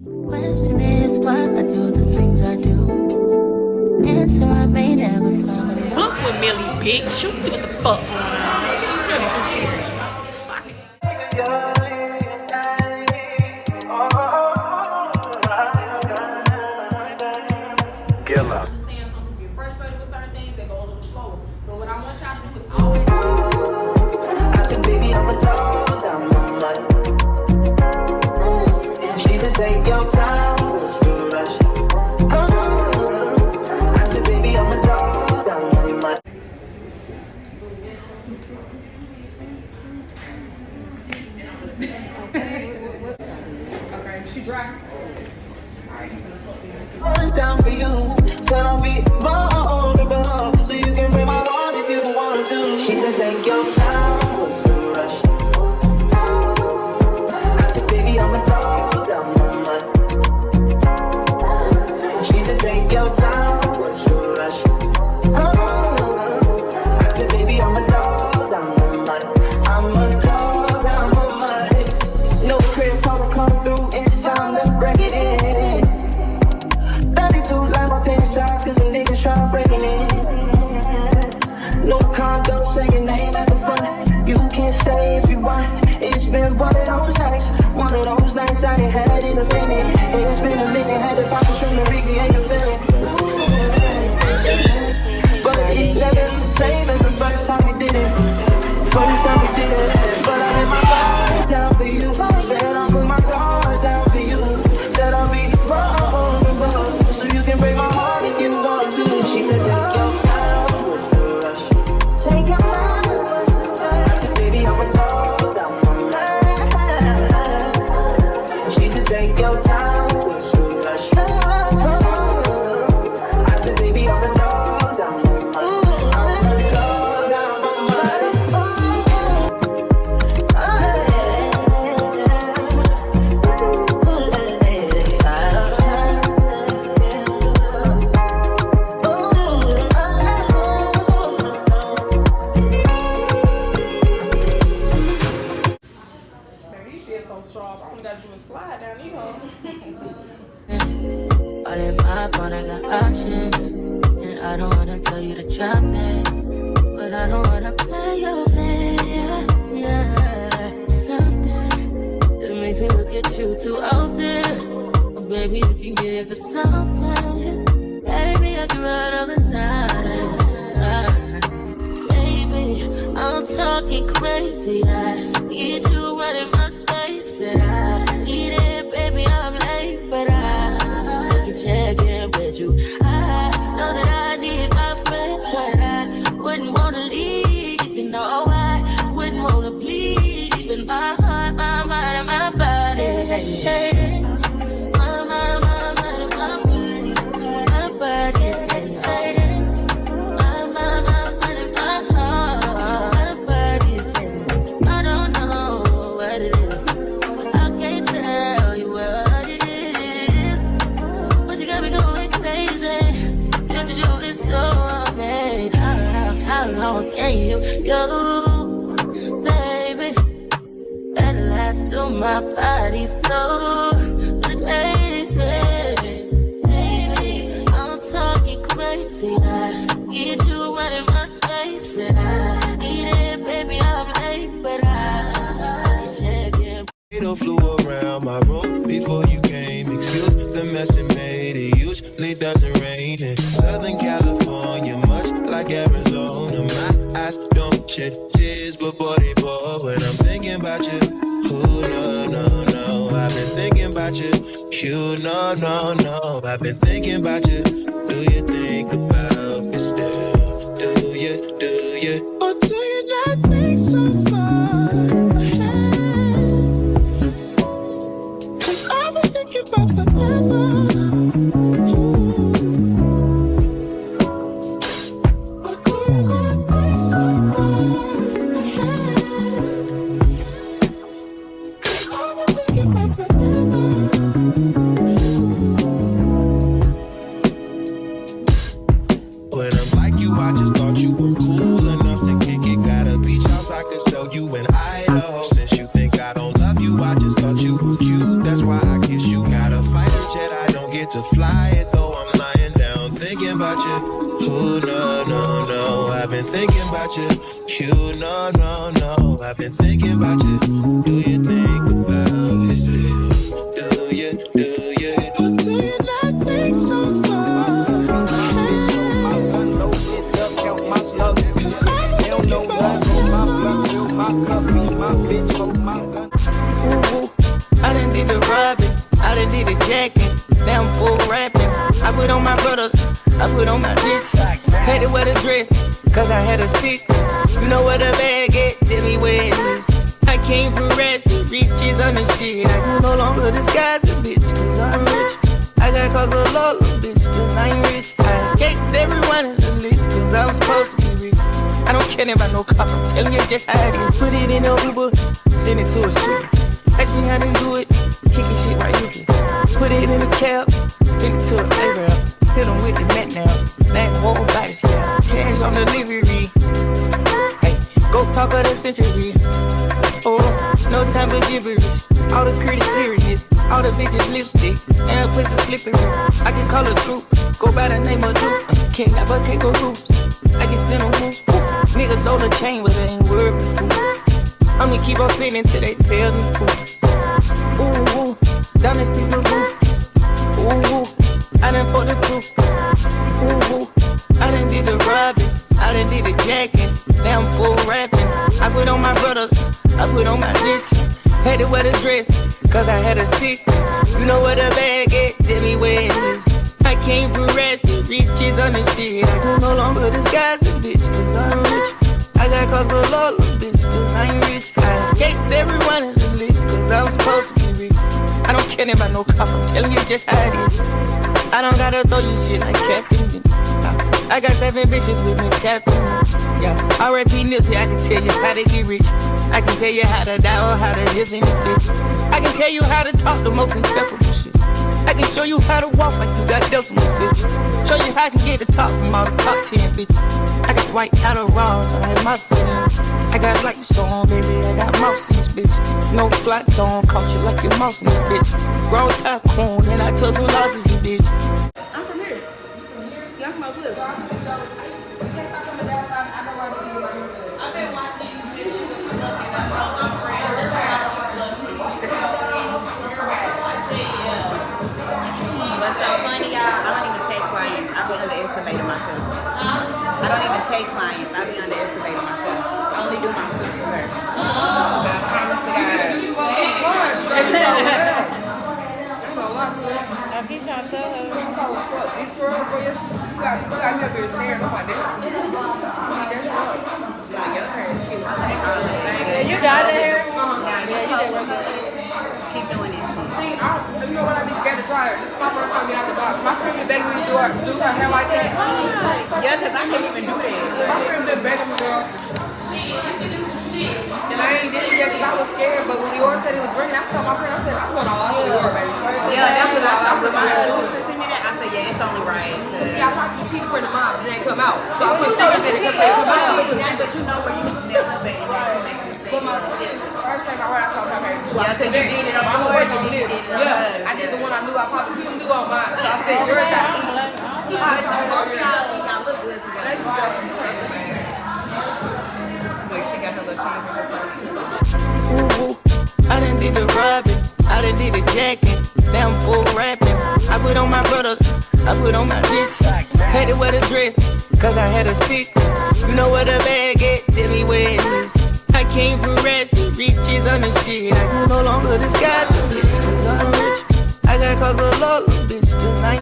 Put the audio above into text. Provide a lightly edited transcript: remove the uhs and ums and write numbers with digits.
Question is why I do the things I do. Answer I may never find it. Book with Millie, bitch. You see what the fuck going on. Get up. Frustrated with certain things, they go a little slower. But what I want y'all to do is always. I said, baby, I'm a dog, I'm a mutt. She said, take your time, what's the rush? I said, baby, I'm a dog, I'm a mutt. Okay, she dry. Down for you, said I'll be vulnerable, so you can break my heart if you want to. She said, take your time, what's the rush? I said, baby, I'm a dog, I'm a mutt. She said, take your time, what's the rush? I said, baby, I'm a dog, I'm a mutt. I'm a dog, I'm a mutt. No crib, talk come through, it's time to break it in. 32 like my penny size, cause them niggas try breaking it. No condo, say your name at the front. You can stay if you want. It's been one of those nights I ain't had in a minute. It's been a minute, had to pop from the recreate the feeling. But it's never the same as the first time we did it. First time we did it. But I had my guard down for you. Said I'll put my guard down for you. Said I'll be vulnerable, so you can break my heart if you want to. She said, take your time, what's the rush? Take your time, what's the rush? I said, baby, I'm a dog, I'm a man. She said, take your time, what's the rush? I said, baby, I'm a dog, I'm a man. I'm a dog, I'm a man. Baby, these shit so strong. I only gotta do is slide down, you know. All in my phone, I got options. And I don't wanna tell you to drop it. But I don't wanna play your fair. Yeah, something that makes me look at you too often. Oh, baby, you can give it something. Baby, I can run all the time. Baby, I'm talking crazy. I need you running my space, but I need it, baby. I'm late, but I still can check in with you. I know that I need my friends, but I wouldn't wanna leave. You know I wouldn't wanna bleed. Even my heart, my mind, and my body. My mind, my mind, and my body. My body says my mind, my mind, and my heart. My body says I don't know what it is. I can't tell you what it is. But you got me going crazy. Just to do is so amazing. How long can you go, baby? At last till my body so crazy. Baby, I'm talking crazy. I need you running my space, but I need it, baby. I'm late, but I still can check in. Tornado flew around my room before you came. Excuse the mess it made. It usually doesn't rain in Southern California, much like Arizona. My eyes don't shed tears, but boy they pour when I'm thinking about you. Ooh, no, no, no. I've been thinking about you. You, no, no, no. I've been thinking about you. Do you think about me still? Do you, do you? Or do you not think so far ahead? 'Cause I've been thinking about forever. But do you not think so far ahead? 'Cause I've been thinking about forever. When I'm like you, I just thought you were cool enough to kick it. Got a beach house I could sell you an idol. Since you think I don't love you, I just thought you were cute. That's why I guess you gotta fight. it to fly it, though I'm lying down thinking about you. Ooh, no, no, no, I've been thinking about you. You, no, no, no, I've been thinking about you. Do you think about it still? Do you not think so far? I done did the robbing, I done did the jacking. Now I'm full rapping. I put on my brothers, I put on my bitch. Had to wear the dress, cause I had a stick. You know where the bag at, tell me where it is. I came from rest, the riches on the shit. I can no longer disguise a bitch, cause I'm rich. I got cause a lot of bitch, cause I'm rich. I escaped everyone in the list, cause I'm supposed to be rich. I don't care about no cop, I'm telling you just how it is. Put it in a Uber, send it to a shooter. Ask me how to do it, kicking shit right you can. Put it in a cab, send it to a Arab. Hit them with the mat now, last whole body scale. Cash on delivery, hey, go pop of the century. Oh, no time for gibberish. All the criterious, all the bitches lipstick, and a pussy slippery. I can call a troop, go by the name of Duke. Can't never take a roots. I can send them moves. Niggas on the chain, but they ain't worried with food. I'ma keep on spinning till they tell me who. Ooh, ooh, down the street with boo. Ooh, ooh, I done fought the crew. Ooh, ooh, I done did the robbing, I done did the jacking. Now I'm full rapping. I put on my brothers, I put on my bitch. Had to wear the dress, cause I had a stick. You know where the bag at, tell me where it is. I came from rest, the riches on the shit. I can no longer disguise a bitch, cause I'm rich. I got cause a lot of bitch, cause I'm rich. I escaped everyone in the list, cause I'm supposed to be rich. I don't care about no cop, I'm telling you just how it is. I don't gotta throw you shit like Captain. I got 7 bitches with me, Captain. Yeah, R.I.P. Nipsey, I can tell you how to get rich. I can tell you how to die or how to live in this bitch. I can tell you how to talk the most impeccable shit. I can show you how to walk like you got decimal, bitch. Show you how I can get the top from all the top 10 bitches. I got white outer raws, I had my sin. I got lights on, baby, I got mouse in this bitch. No flats on, caught you like your mouse in this bitch. Grown tycoon, and I took some losses, you bitch. I'm from here. Yeah, I'm from up here. In case I come down, I know where I'm going. I've been watching you since you was looking. I told my friend. What's so funny, y'all? I don't even take clients. I be underestimating myself. I don't even take clients. I be underestimating myself. I only do my sister first. But I promise to God. I keep trying to tell her. You got me up here staring up my neck. You got it here? Keep doing this shit. See, you know what? I be scared to try it. This is my first time getting out the box. My friend been begging me to do her hair like that. Yeah, because I can't even do that. My friend been begging me, girl. You can do some shit. And I ain't did it yet because I was scared. But when Leora said it was ringing, I told my friend, I said, I'm going all out for Leora, baby. Yeah, that's what I thought. When my sister sent me that, I said, yeah, it's only right. See, I tried to cheat for the mom, but it didn't come out. So I was still in it because they come out. But you know where you mess up at and you make a mistake. But my first thing I heard, I told her, baby. Yeah, because you did it on I'm yours, working you this. did it on Yeah, hers. I did the one I knew I probably couldn't do on mine. So I said, yours got to eat. Y'all look good together. Thank you, girl. Look, she got her little chains in her purse. Ooh, ooh, I done did the robbing, I done did the jacking. Now I'm full rapping. I put on my brothers, I put on my bitch. Had to wear the dress, cause I had a stick. You know where the bag at, tell me where it is. I came from rest, the riches on the shit. I can no longer disguise a bitch, cause I'm rich. I got cause a lot of bitch, cause I